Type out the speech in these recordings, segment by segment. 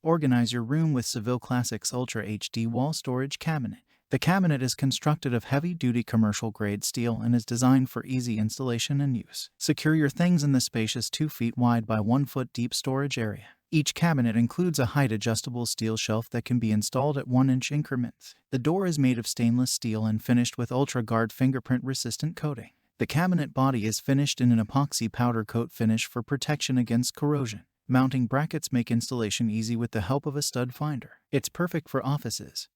Organize your room with Seville Classics Ultra HD Wall Storage Cabinet. The cabinet is constructed of heavy-duty commercial-grade steel and is designed for easy installation and use. Secure your things in the spacious 2 feet wide by 1 foot deep storage area. Each cabinet includes a height-adjustable steel shelf that can be installed at 1-inch increments. The door is made of stainless steel and finished with UltraGuard fingerprint-resistant coating. The cabinet body is finished in an epoxy powder coat finish for protection against corrosion. Mounting brackets make installation easy with the help of a stud finder. It's perfect for offices,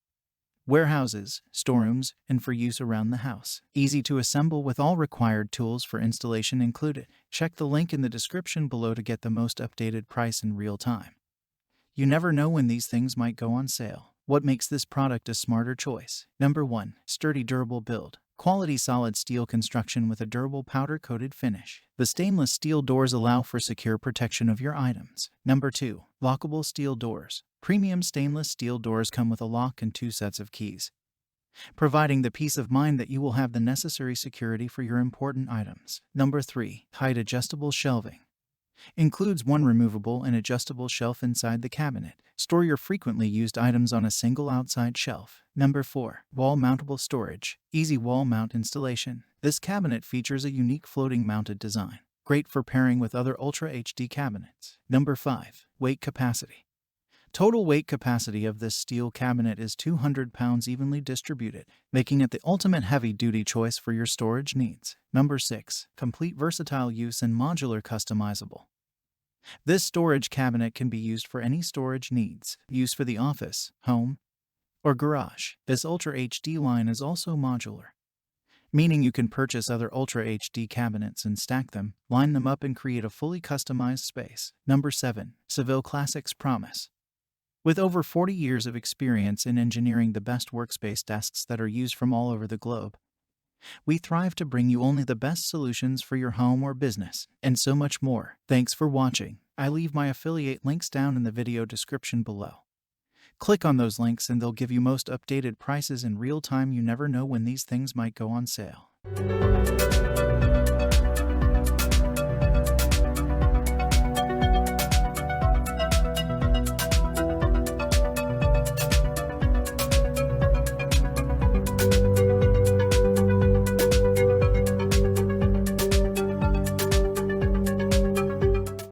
warehouses, storerooms, and for use around the house. Easy to assemble with all required tools for installation included. Check the link in the description below to get the most updated price in real time. You never know when these things might go on sale. What makes this product a smarter choice? Number 1. Sturdy, durable build. Quality solid steel construction with a durable powder-coated finish. The stainless steel doors allow for secure protection of your items. Number 2. Lockable steel doors. Premium stainless steel doors come with a lock and 2 sets of keys, providing the peace of mind that you will have the necessary security for your important items. Number 3. Height adjustable shelving. Includes 1 removable and adjustable shelf inside the cabinet. Store your frequently used items on a single outside shelf. Number 4. Wall mountable storage. Easy wall mount installation. This cabinet features a unique floating mounted design, great for pairing with other Ultra HD cabinets. Number 5. Weight capacity. Total weight capacity of this steel cabinet is 200 pounds evenly distributed, making it the ultimate heavy-duty choice for your storage needs. Number 6. Complete versatile use and modular customizable. This storage cabinet can be used for any storage needs, used for the office, home, or garage. This Ultra HD line is also modular, meaning you can purchase other Ultra HD cabinets and stack them, line them up, and create a fully customized space. Number 7. Seville Classics Promise. With over 40 years of experience in engineering the best workspace desks that are used from all over the globe, we thrive to bring you only the best solutions for your home or business, and so much more. Thanks for watching. I leave my affiliate links down in the video description below. Click on those links and they'll give you most updated prices in real time. You never know when these things might go on sale.